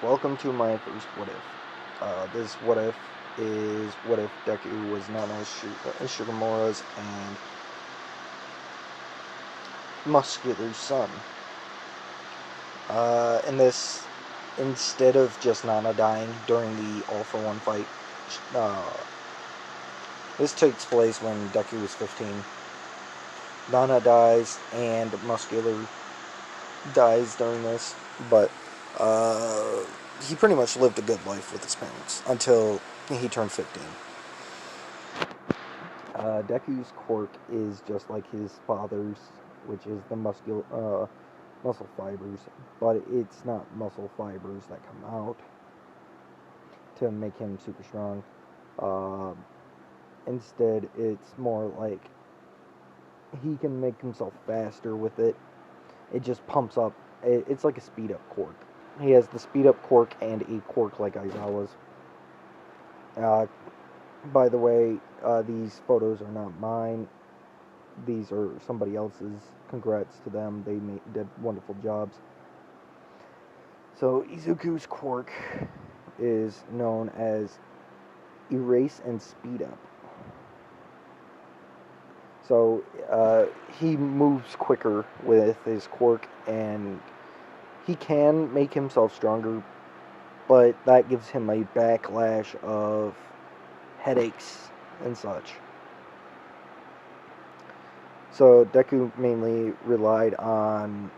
Welcome to my first what if. This what if is what if Deku was Nana's, Shigemora's, and Muscular's son. In this, instead of just Nana dying during the All for One fight, uh, this takes place when Deku was 15. Nana dies and Muscular dies during this, but he pretty much lived a good life with his parents until he turned 15. Deku's quirk is just like his father's, which is the muscle fibers, but it's not muscle fibers that come out to make him super strong. Instead, it's more like he can make himself faster with it. It just pumps up. It's like a speed up quirk. He has the speed up quirk and a quirk like Aizawa's. By the way, these photos are not mine. These are somebody else's. Congrats to them. They did wonderful jobs. So Izuku's quirk is known as Erase and Speed Up. So he moves quicker with his quirk, and he can make himself stronger, but that gives him a backlash of headaches and such. So Deku mainly relied on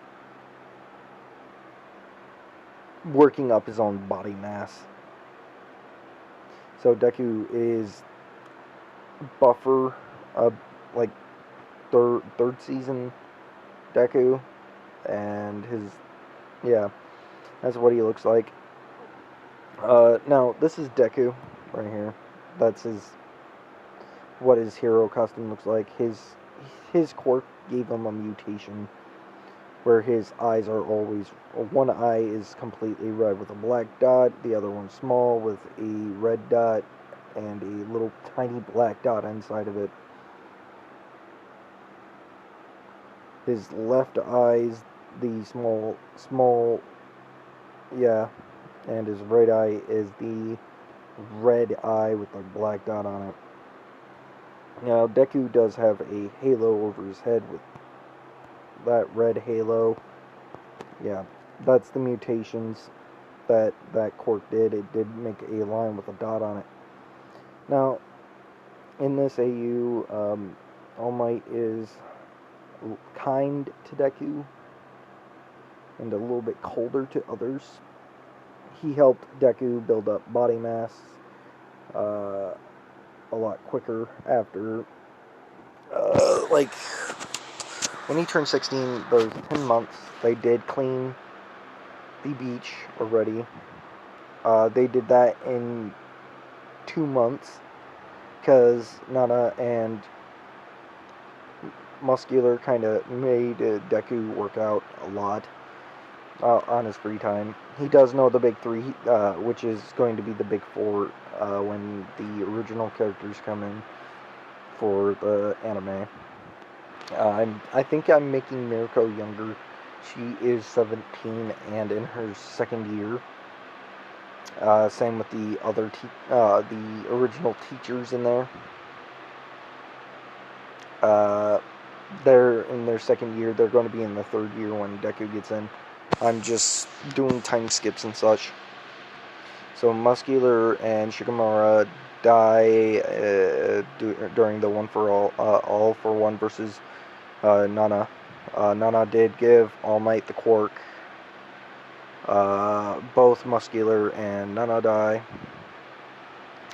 working up his own body mass. So Deku is buffer, like third season Deku, and that's what he looks like. Now this is Deku right here. That's what his hero costume looks like. His quirk gave him a mutation where his eyes are always, one eye is completely red with a black dot, the other one small with a red dot and a little tiny black dot inside of it. His left eye is the small, and his right eye is the red eye with the black dot on it. Now, Deku does have a halo over his head with that red halo. Yeah, that's the mutations that quirk did. It did make a line with a dot on it. Now, in this AU, All Might is kind to Deku and a little bit colder to others. He helped Deku build up body mass a lot quicker after, when he turned 16, those 10 months, they did clean the beach already. They did that in 2 months because Nana and Muscular kind of made Deku work out a lot on his free time. He does know the big three, which is going to be the big four when the original characters come in for the anime. I think I'm making Miriko younger. She is 17 and in her second year. Same with the other the original teachers in there. They're in their second year. They're going to be in the third year when Deku gets in. I'm just doing time skips and such. So Muscular and Shigemura die during the all for one versus Nana. Nana did give All Might the quirk. Both Muscular and Nana die.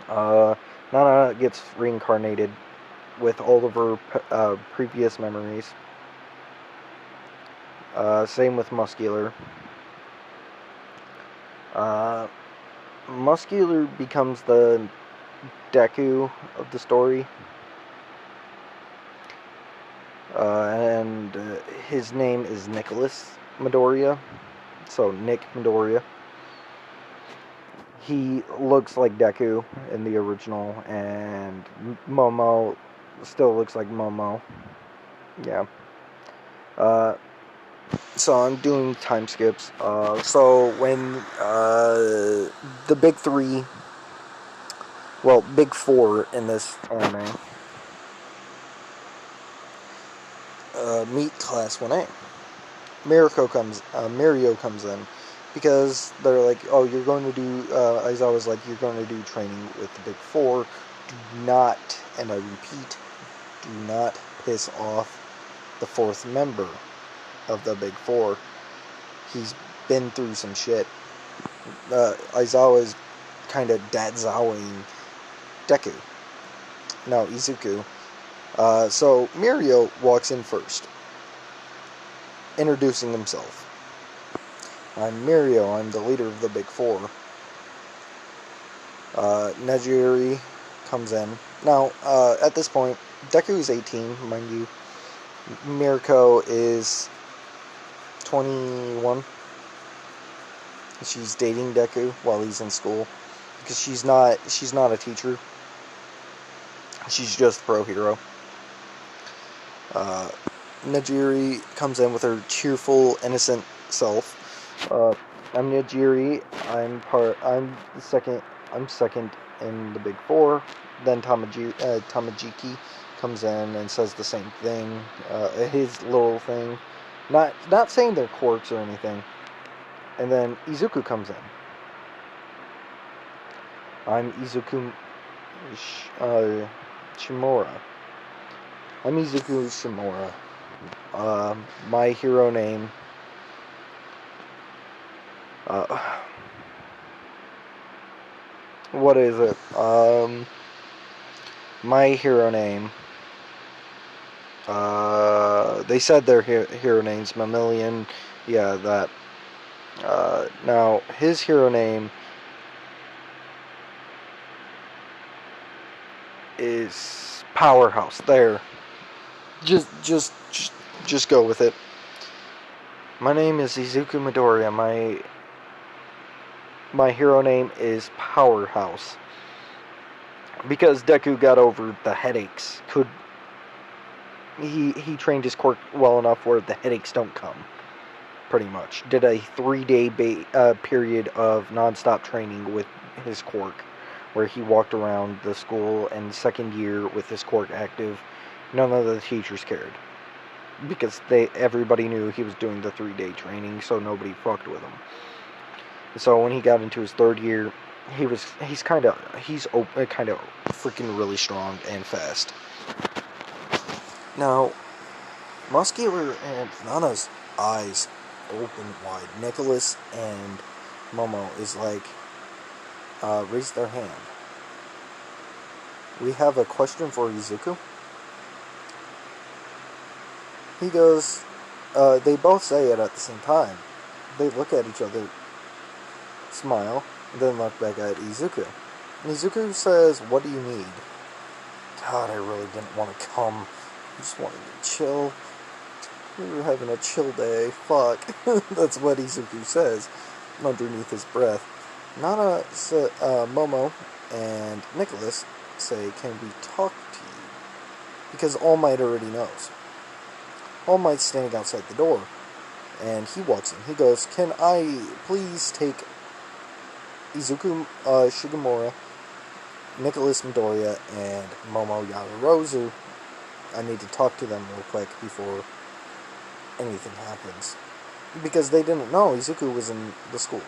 Nana gets reincarnated with all of her previous memories. Same with Muscular. Muscular becomes the Deku of the story. And his name is Nicholas Midoriya. So, Nick Midoriya. He looks like Deku in the original, and Momo still looks like Momo. Yeah. So I'm doing time skips. So when the big three, well, big four in this anime, meet Class 1A. Mirio comes in because they're like, oh, you're going to do, Aizawa was like, you're going to do training with the big four. Do not, and I repeat, do not piss off the fourth member of the big four. He's been through some shit. Aizawa's kind of dadzawaing Deku. No, Izuku. So Mirio walks in first, introducing himself. I'm Mirio, I'm the leader of the big four. Nejiri comes in. Now, at this point, Deku is 18, mind you. Miriko is 21. She's dating Deku while he's in school. Because she's not a teacher. She's just pro hero. Nejiri comes in with her cheerful, innocent self. I'm Nejiri. I'm second in the big four. Then Tamajiki comes in and says the same thing. His little thing, not saying they're quirks or anything. And then Izuku comes in. I'm Izuku Shimura. I'm Izuku Shimura. My hero name. What is it? My hero name. They said their hero names. Mammalian. Yeah, that. Now, his hero name is Powerhouse. There. Just go with it. My name is Izuku Midoriya. My hero name is Powerhouse. Because Deku got over the headaches. He trained his quirk well enough where the headaches don't come. Pretty much. Did a 3-day period of non-stop training with his quirk, where he walked around the school in second year with his quirk active. None of the teachers cared. Because everybody knew he was doing the 3-day training, so nobody fucked with him. So when he got into his third year, he's kind of freaking really strong and fast. Now, Muscular and Nana's eyes open wide. Nicholas and Momo is like, raise their hand. We have a question for Izuku. He goes, they both say it at the same time. They look at each other, smile, and then look back at Izuku. And Izuku says, what do you need? God, I really didn't want to come. I just wanted to chill. We were having a chill day. Fuck. That's what Izuku says underneath his breath. Momo and Nicholas say, can we talk to you? Because All Might already knows. All Might's standing outside the door, and he walks in. He goes, can I please take Izuku Shigemura, Nicholas Midoriya, and Momo Yaoyorozu? I need to talk to them real quick before anything happens. Because they didn't know Izuku was in the school.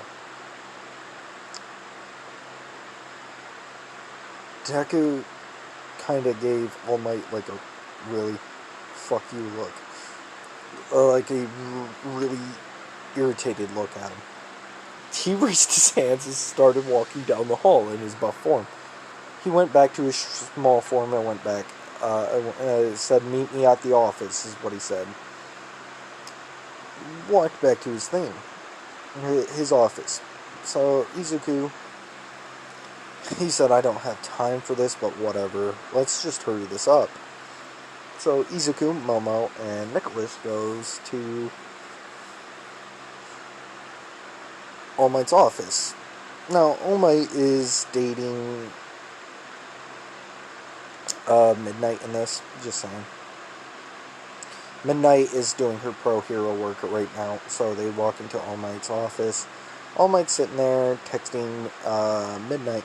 Deku kind of gave All Might like a really fuck you look. Like a really irritated look at him. He raised his hands and started walking down the hall in his buff form. He went back to his small form and went back. Said, meet me at the office, is what he said. Walked back to his thing. His office. So, Izuku, he said, I don't have time for this, but whatever. Let's just hurry this up. So, Izuku, Momo, and Nicholas goes to All Might's office. Now, All Might is dating Midnight in this, just saying. Midnight is doing her pro hero work right now, so they walk into All Might's office. All Might's sitting there texting Midnight.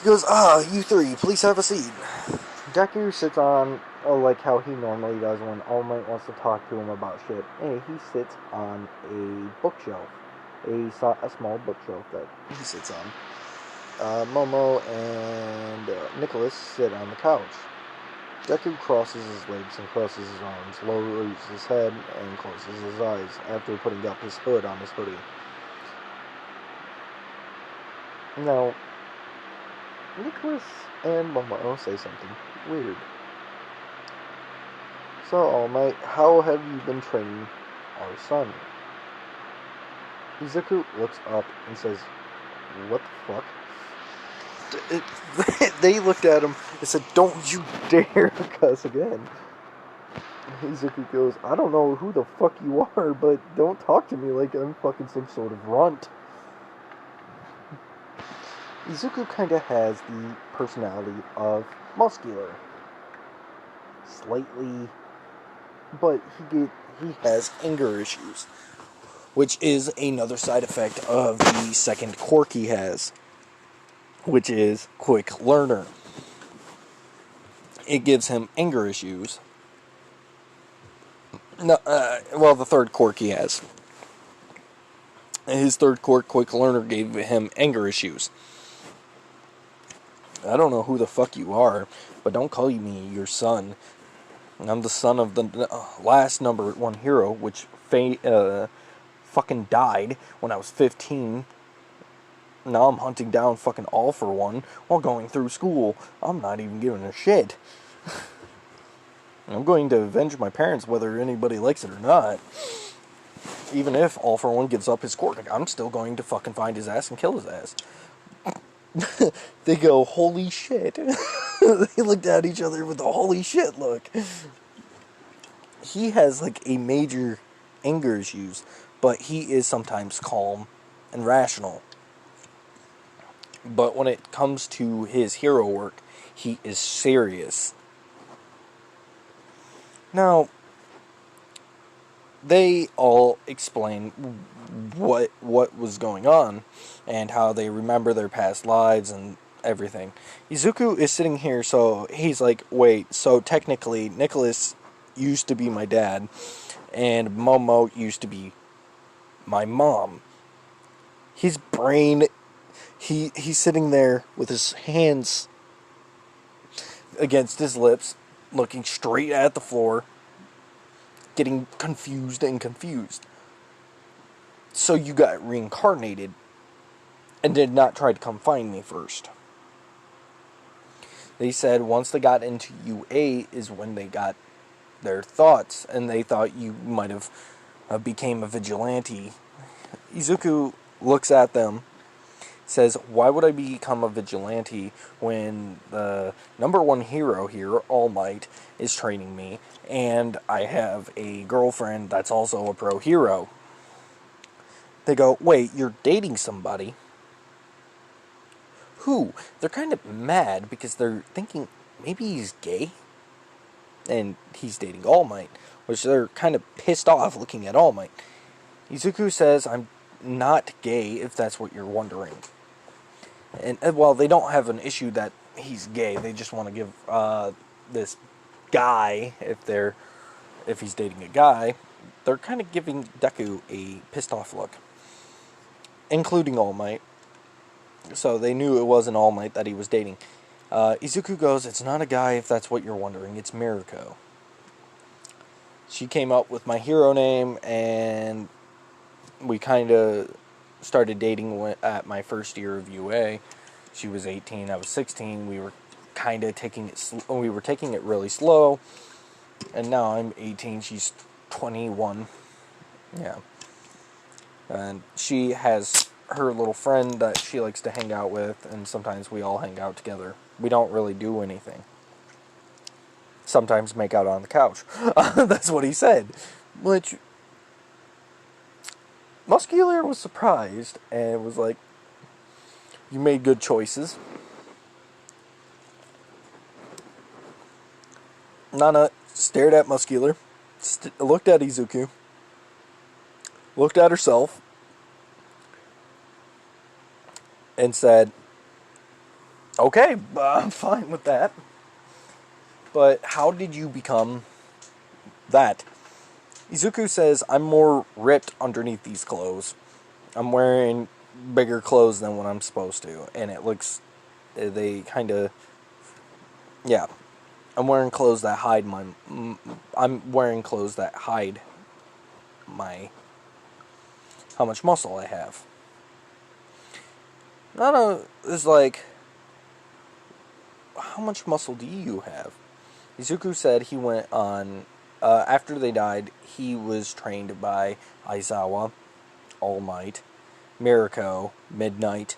He goes, you three, please have a seat. Deku sits on, like how he normally does when All Might wants to talk to him about shit. Hey, he sits on a bookshelf. A small bookshelf that he sits on. Momo and Nicholas sit on the couch. Deku crosses his legs and crosses his arms, lowers his head, and closes his eyes after putting up his hood on his hoodie. Now, Nicholas and Momo say something weird. So, All Might, how have you been training our son? Izuku looks up and says, what the fuck? They looked at him and said, don't you dare cuss again. Izuku goes, I don't know who the fuck you are, but don't talk to me like I'm fucking some sort of runt. Izuku kind of has the personality of Muscular. Slightly, but he has anger issues, which is another side effect of the second quirk he has, which is quick learner. It gives him anger issues. No, the third quirk he has. His third quirk, quick learner, gave him anger issues. I don't know who the fuck you are, but don't call me your son. I'm the son of the last number 1 hero, which fucking died when I was 15. Now I'm hunting down fucking All for One while going through school. I'm not even giving a shit. I'm going to avenge my parents whether anybody likes it or not. Even if All for One gives up his quirk, I'm still going to fucking find his ass and kill his ass. They go, holy shit. They looked at each other with a holy shit look. He has like a major anger issues, but he is sometimes calm and rational. But when it comes to his hero work, he is serious. Now, they all explain what was going on and how they remember their past lives and everything. Izuku is sitting here, so he's like, wait, so technically Nicholas used to be my dad and Momo used to be my mom. His brain, he's sitting there with his hands against his lips, looking straight at the floor, getting confused and confused. So you got reincarnated and did not try to come find me first. They said once they got into UA is when they got their thoughts, and they thought you might have became a vigilante. Izuku looks at them, says, why would I become a vigilante when the number 1 hero here, All Might, is training me, and I have a girlfriend that's also a pro hero? They go, wait, you're dating somebody? Who? They're kind of mad because they're thinking maybe he's gay, and he's dating All Might, which they're kind of pissed off looking at All Might. Izuku says, I'm not gay, if that's what you're wondering. And while they don't have an issue that he's gay, they just want to give this guy, if he's dating a guy, they're kind of giving Deku a pissed off look, including All Might. So they knew it wasn't All Might that he was dating. Izuku goes, it's not a guy, if that's what you're wondering, it's Miriko. She came up with my hero name, and we kind of started dating at my first year of UA. She was 18, I was 16. We were kind of taking it really slow, and now I'm 18, she's 21. Yeah. And she has her little friend that she likes to hang out with, and sometimes we all hang out together. We don't really do anything. Sometimes make out on the couch. That's what he said. Which, Muscular was surprised and was like, you made good choices. Nana stared at Muscular, looked at Izuku, looked at herself, and said, okay, I'm fine with that. But how did you become that? Izuku says, I'm more ripped underneath these clothes. I'm wearing bigger clothes than what I'm supposed to. And it looks, they kind of, yeah. I'm wearing clothes that hide my, how much muscle I have. Nana is like, how much muscle do you have? Izuku said he went on, after they died, he was trained by Aizawa, All Might, Miriko, Midnight.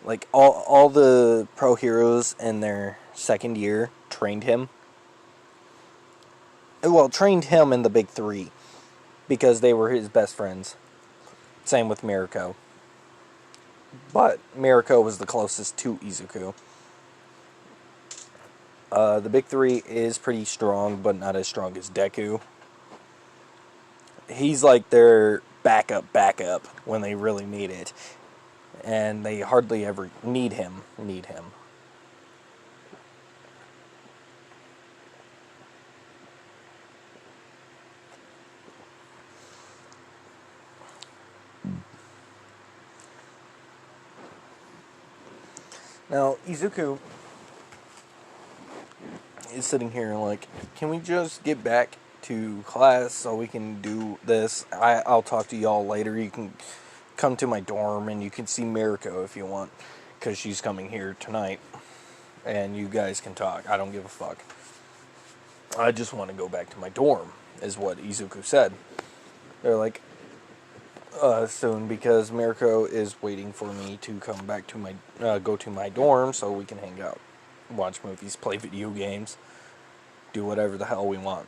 Like, all the pro heroes in their second year trained him. Well, trained him in the big three, because they were his best friends. Same with Miriko. But Miriko was the closest to Izuku. The big three is pretty strong, but not as strong as Deku. He's like their backup when they really need it. And they hardly ever need him. Now, Izuku is sitting here like, can we just get back to class so we can do this? I'll talk to y'all later. You can come to my dorm and you can see Miriko if you want, because she's coming here tonight. And you guys can talk. I don't give a fuck. I just want to go back to my dorm, is what Izuku said. They're like, soon, because Miriko is waiting for me to come back to my, go to my dorm so we can hang out, watch movies, play video games, do whatever the hell we want.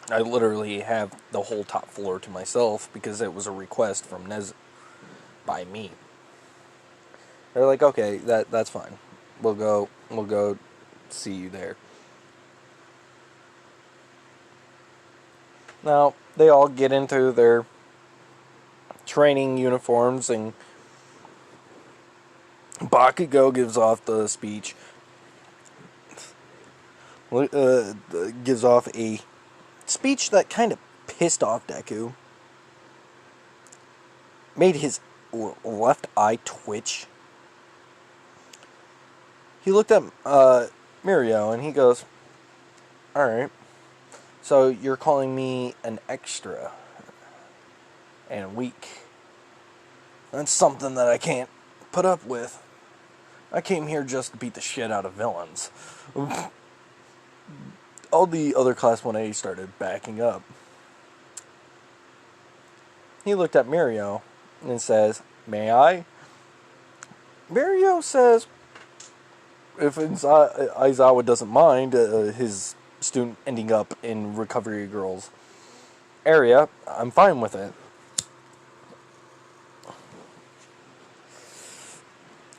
I literally have the whole top floor to myself because it was a request from by me. They're like, okay, that's fine. We'll go see you there. Now, they all get into their training uniforms, and Bakugo gives off the speech. Gives off a speech that kind of pissed off Deku. Made his left eye twitch. He looked at Mirio and he goes, alright, so you're calling me an extra and weak. That's something that I can't put up with. I came here just to beat the shit out of villains. All the other Class 1A started backing up. He looked at Mirio and says, may I? Mirio says, if Aizawa doesn't mind his student ending up in Recovery Girls area, I'm fine with it.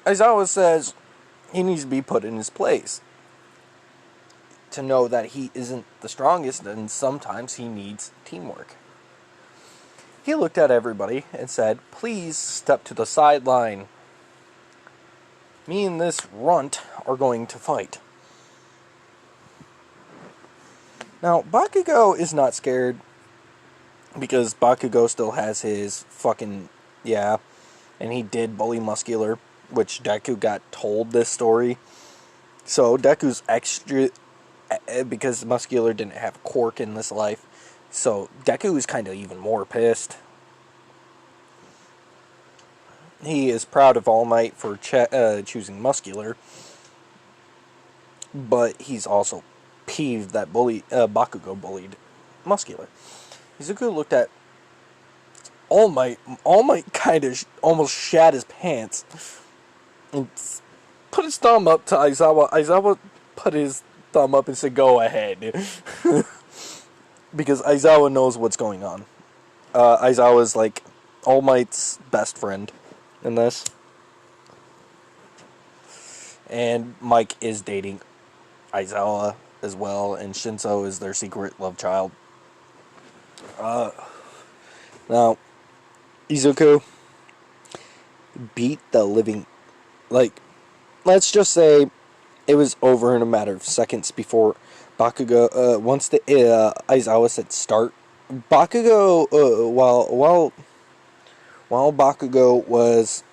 Aizawa says he needs to be put in his place. To know that he isn't the strongest, and sometimes he needs teamwork. He looked at everybody and said, please step to the sideline. Me and this runt are going to fight. Now, Bakugo is not scared, because Bakugo still has his fucking, and he did bully Muscular, which Deku got told this story. So Deku's extra, because Muscular didn't have quirk in this life, so Deku is kind of even more pissed. He is proud of All Might for choosing Muscular, but he's also peeved that Bakugo bullied Muscular. Izuku looked at All Might. All Might kind of almost shat his pants and put his thumb up to Aizawa. Aizawa put his thumb up and said, go ahead. Because Aizawa knows what's going on. Aizawa's like All Might's best friend in this. And Mike is dating Aizawa as well, and Shinso is their secret love child. Now, Izuku beat the living... let's just say it was over in a matter of seconds before Bakugo... once the Aizawa said start, Bakugo... while Bakugo was...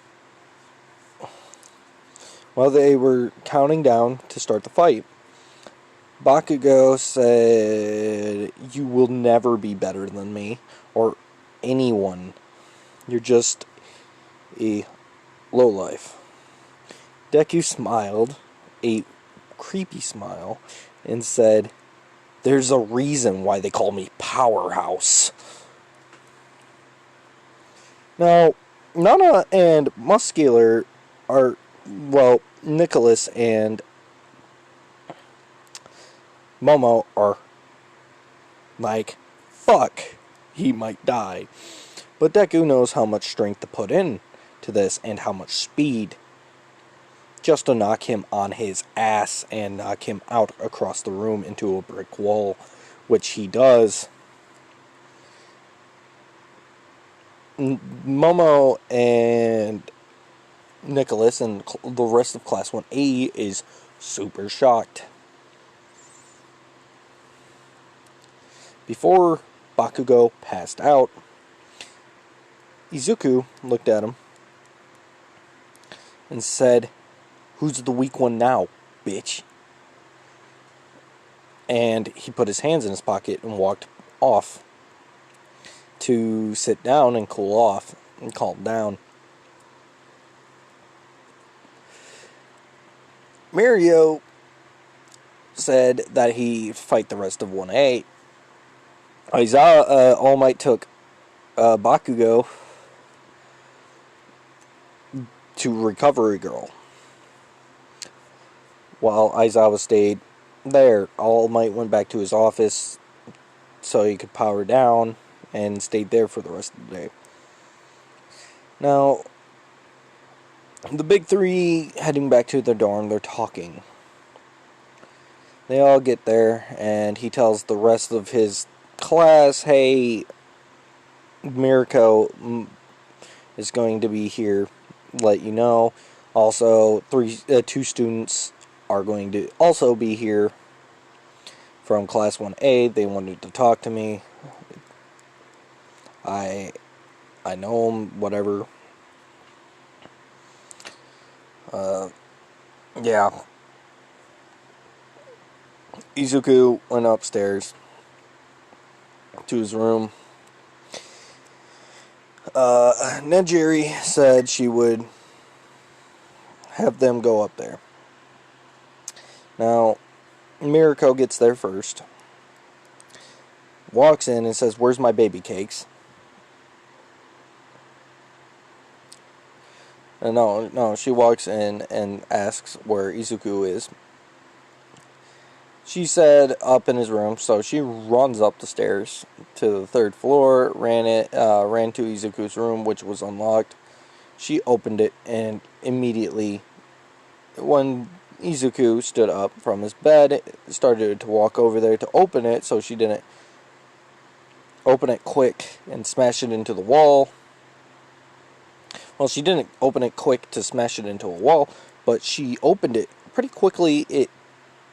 while they were counting down to start the fight, Bakugo said, "You will never be better than me, or anyone. You're just a lowlife." Deku smiled, a creepy smile, and said, "There's a reason why they call me Powerhouse." Now, Nana and Muscular are, well, Nicholas and Momo are like, fuck, he might die. But Deku knows how much strength to put in to this and how much speed just to knock him on his ass and knock him out across the room into a brick wall, which he does. Momo and Nicholas and the rest of Class 1A is super shocked. Before Bakugo passed out, Izuku looked at him and said, "Who's the weak one now, bitch?" And he put his hands in his pocket and walked off to sit down and cool off and calm down. Miriko said that he'd fight the rest of 1A. Aizawa, All Might took Bakugo to Recovery Girl, while Aizawa stayed there. All Might went back to his office so he could power down and stayed there for the rest of the day. Now, the big three heading back to their dorm, they're talking. They all get there, and he tells the rest of his class, "Hey, Miriko is going to be here, let you know. Also, two students are going to also be here from Class 1A. They wanted to talk to me. I know them, whatever." Yeah. Izuku went upstairs to his room. Nejiri said she would have them go up there. Now, Miriko gets there first, walks in and says, "Where's my baby cakes?" No, she walks in and asks where Izuku is. She said up in his room, so she runs up the stairs to the third floor, ran to Izuku's room, which was unlocked. She opened it, and immediately, when Izuku stood up from his bed, started to walk over there to open it, so she didn't open it quick and smash it into the wall. Well, she didn't open it quick to smash it into a wall, but she opened it pretty quickly. It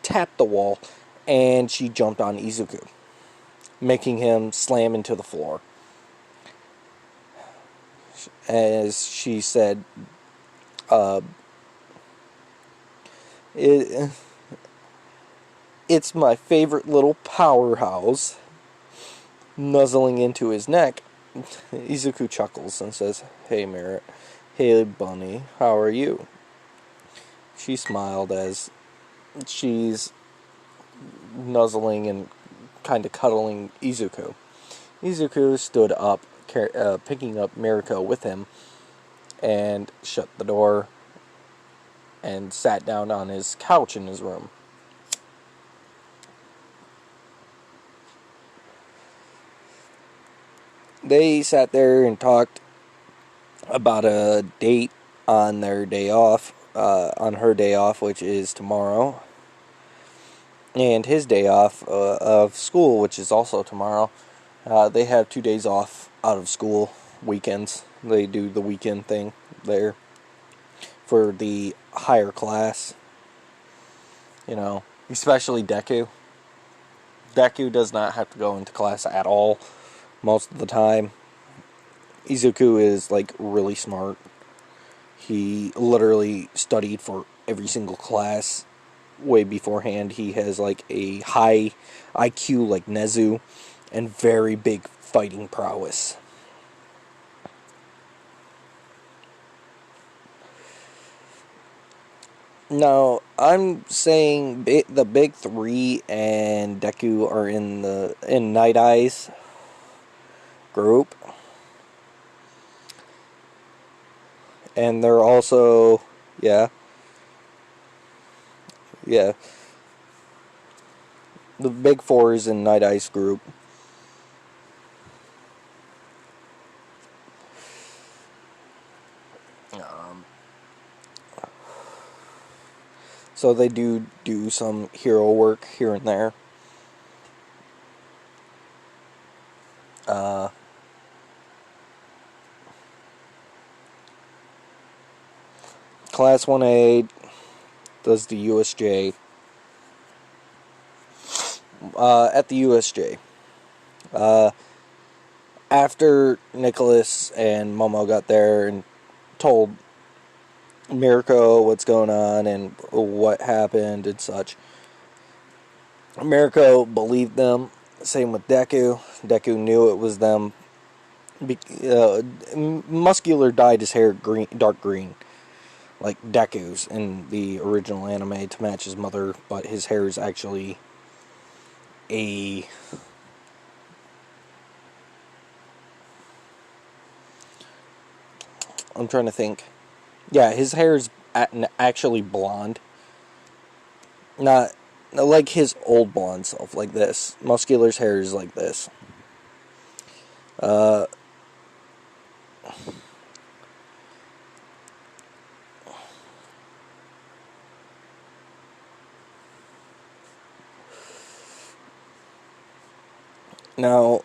tapped the wall, and she jumped on Izuku, making him slam into the floor. As she said, it's my favorite little powerhouse," nuzzling into his neck. Izuku chuckles and says, "Hey, Merit. Hey, Bunny. How are you?" She smiled as she's nuzzling and kind of cuddling Izuku. Izuku stood up, picking up Miriko with him, and shut the door and sat down on his couch in his room. They sat there and talked about a date on their day off, on her day off, which is tomorrow. and his day off of school, which is also tomorrow. They have 2 days off out of school weekends. They do the weekend thing there for the higher class. You know, especially Deku. Deku does not have to go into class at all most of the time. Izuku is like really smart. He literally studied for every single class way beforehand. He has like a high IQ like Nezu and very big fighting prowess. Now, I'm saying the big three and Deku are in Night Eye's group. And they're also, yeah. The big four is in Night Eye's group. So they do some hero work here and there. Class 1A does the USJ. At the USJ. After Nicholas and Momo got there and told Miriko what's going on and what happened and such, Miriko believed them. Same with Deku. Deku knew it was them. Muscular dyed his hair dark green, like Deku's in the original anime to match his mother, but his hair is actually I'm trying to think. Yeah, his hair is actually blonde. Not like his old blonde self, like this. Muscular's hair is like this. Now,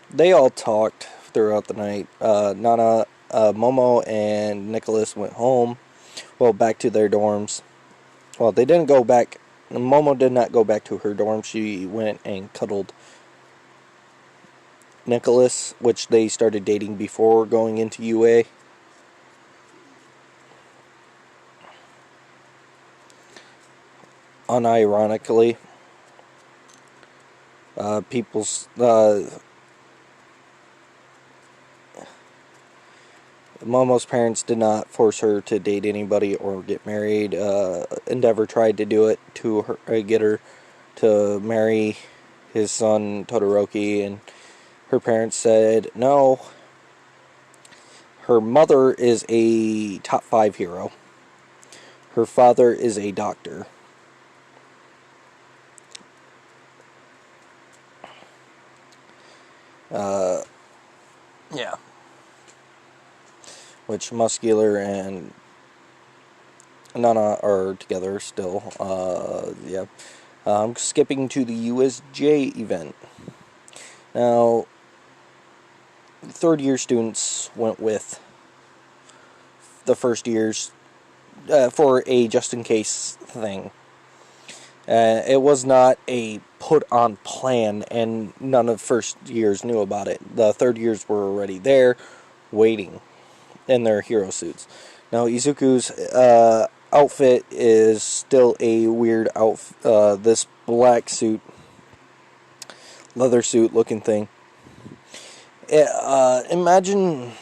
they all talked throughout the night. Nana, Momo, and Nicholas went home. Well, back to their dorms. Well, they didn't go back. Momo did not go back to her dorm. She went and cuddled Nicholas, which they started dating before going into UA. Unironically. Momo's parents did not force her to date anybody or get married. Endeavor tried to do it to her, get her to marry his son Todoroki, and her parents said no. Her mother is a top 5 hero. Her father is a doctor. Yeah. Which Muscular and Nana are together still. Yeah. Skipping to the USJ event. Now, third year students went with the first years for a just in case thing. It was not a put on plan, and none of first years knew about it. The third years were already there, waiting in their hero suits. Now, Izuku's outfit is still a weird outfit. This black suit, leather suit looking thing. Imagine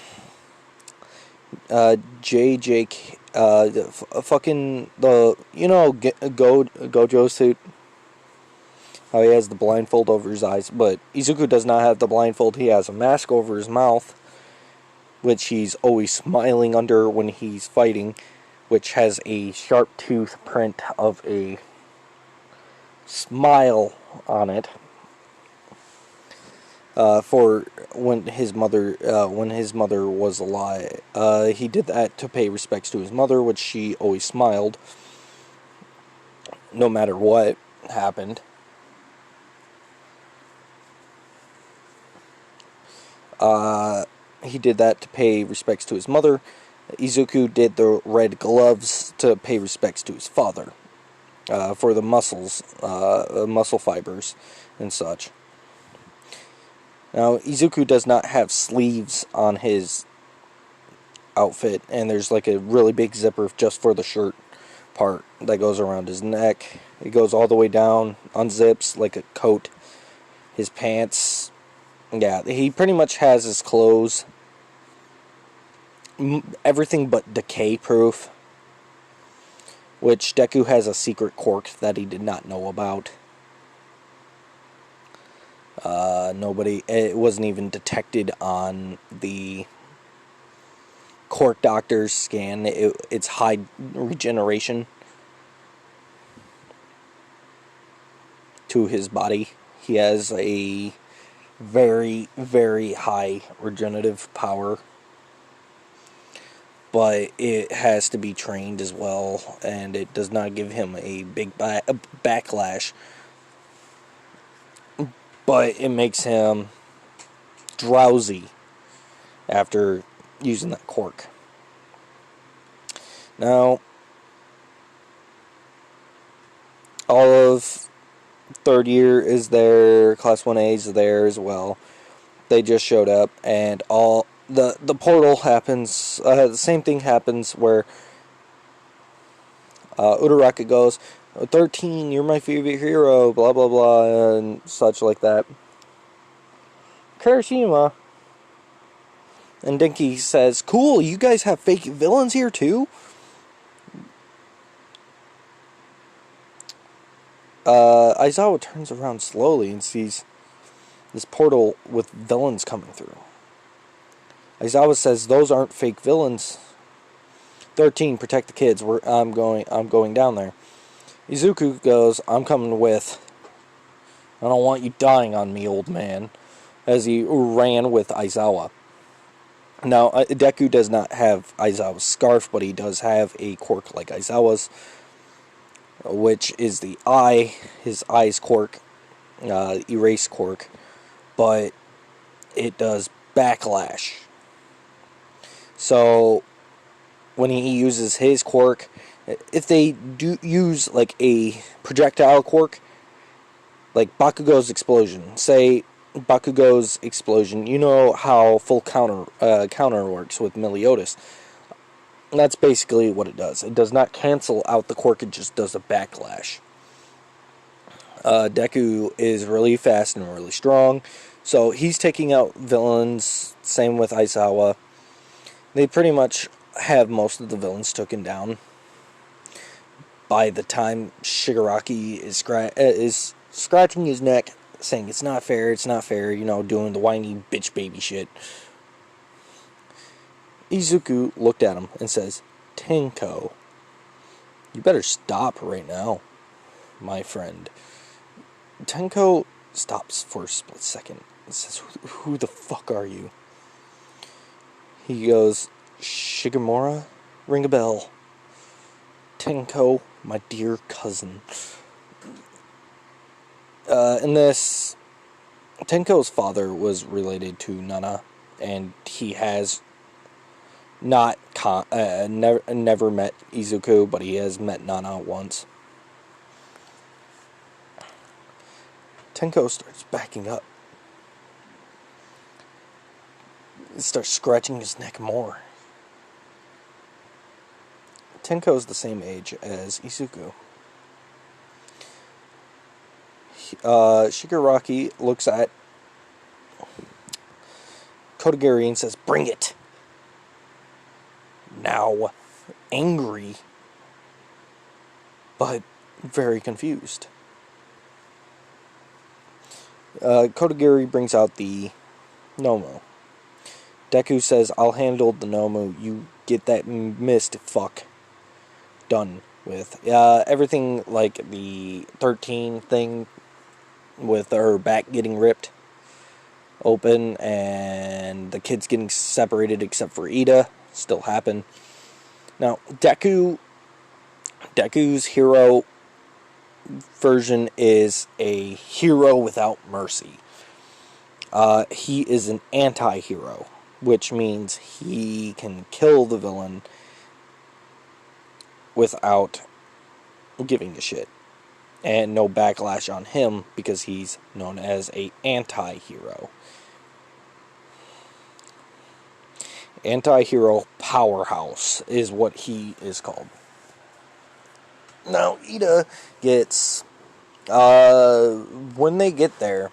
JJ, fucking the Gojo suit. How he has the blindfold over his eyes, but Izuku does not have the blindfold. He has a mask over his mouth, which he's always smiling under when he's fighting, which has a sharp tooth print of a smile on it. For when his mother was alive, he did that to pay respects to his mother, which she always smiled. no matter what happened. He did that to pay respects to his mother. Izuku did the red gloves to pay respects to his father, for the muscle fibers and such. Now, Izuku does not have sleeves on his outfit, and there's like a really big zipper just for the shirt part that goes around his neck. It goes all the way down, unzips like a coat. His pants, yeah, he pretty much has his clothes, everything but decay proof, which Deku has a secret quirk that he did not know about. It wasn't even detected on the quirk doctor's scan. It's high regeneration to his body. He has a very, very high regenerative power, but it has to be trained as well, and it does not give him a big backlash, but it makes him drowsy after using that quirk. Now, all of third year is there, Class 1A is there as well. They just showed up, and all the portal happens. The same thing happens where Uraraka goes, 13, you're my favorite hero, blah blah blah, and such like that. Kirishima. And Denki says, cool, you guys have fake villains here too? Aizawa turns around slowly and sees this portal with villains coming through. Aizawa says, those aren't fake villains. 13, protect the kids. I'm going down there. Izuku goes, I'm coming with. I don't want you dying on me, old man. As he ran with Aizawa. Now, Deku does not have Aizawa's scarf, but he does have a quirk like Aizawa's, which is the eye, his eye's quirk, erase quirk, but it does backlash. So, when he uses his quirk, if they do use like a projectile quirk, like Bakugo's explosion, say Bakugo's explosion, you know how full counter works with Meliodas. That's basically what it does. It does not cancel out the quirk, it just does a backlash. Deku is really fast and really strong, so he's taking out villains, same with Aizawa. They pretty much have most of the villains taken down. By the time Shigaraki is scratching his neck, saying it's not fair, you know, doing the whiny bitch baby shit, Izuku looked at him and says, Tenko, you better stop right now, my friend. Tenko stops for a split second and says, who the fuck are you? He goes, Shigemura, ring a bell. Tenko, my dear cousin. In this, Tenko's father was related to Nana, and he has not never met Izuku, but he has met Nana once. Tenko starts backing up. He starts scratching his neck more. Tenko's the same age as Izuku. Shigaraki looks at Kodagiri and says, bring it! Now, angry, but very confused. Kodagiri brings out the Nomu. Deku says, I'll handle the Nomu, you get that mist fuck done with. Everything like the 13 thing with her back getting ripped open and the kids getting separated except for Ida still happen. Now, Deku's hero version is a hero without mercy. He is an anti-hero, which means he can kill the villain without giving a shit. And no backlash on him because he's known as a anti-hero. Anti-hero powerhouse is what he is called. Now, Ida gets... when they get there,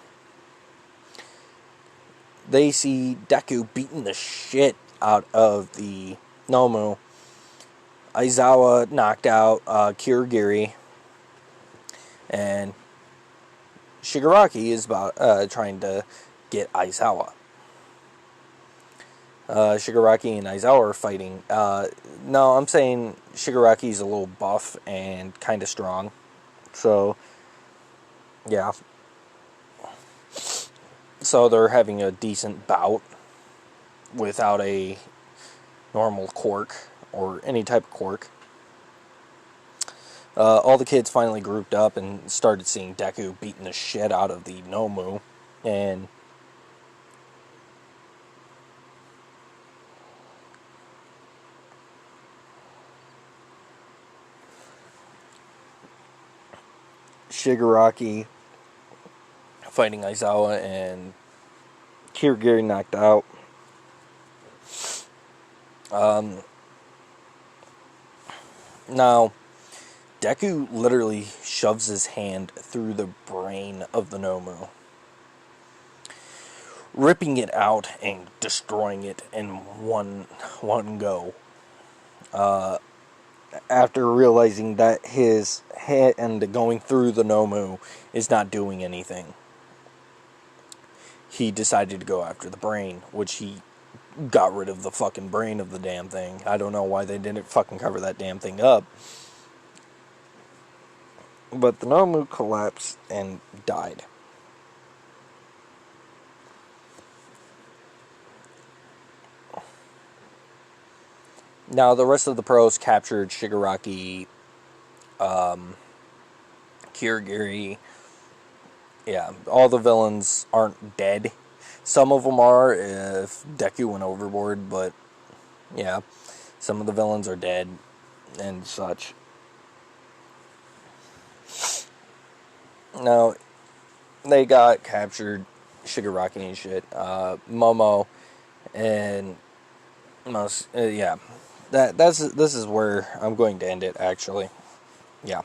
they see Deku beating the shit out of the Nomu. Aizawa knocked out Kirigiri. And Shigaraki is about trying to get Aizawa. Shigaraki and Aizawa are fighting. No, I'm saying Shigaraki's a little buff and kind of strong. So, yeah. So they're having a decent bout without a normal quirk or any type of quirk. All the kids finally grouped up and started seeing Deku beating the shit out of the Nomu. And Shigaraki fighting Aizawa and Kirigiri knocked out. Now, Deku literally shoves his hand through the brain of the Nomu, ripping it out and destroying it in one go. After realizing that his hand going through the Nomu is not doing anything, he decided to go after the brain, which he got rid of the fucking brain of the damn thing. I don't know why they didn't fucking cover that damn thing up. But the Nomu collapsed and died. Now, the rest of the pros captured Shigaraki, Kirigiri. Yeah, all the villains aren't dead. Some of them are if Deku went overboard, but yeah, some of the villains are dead and such. Now, they got captured, Shigaraki and shit. Momo and yeah, this is where I'm going to end it. Actually, yeah.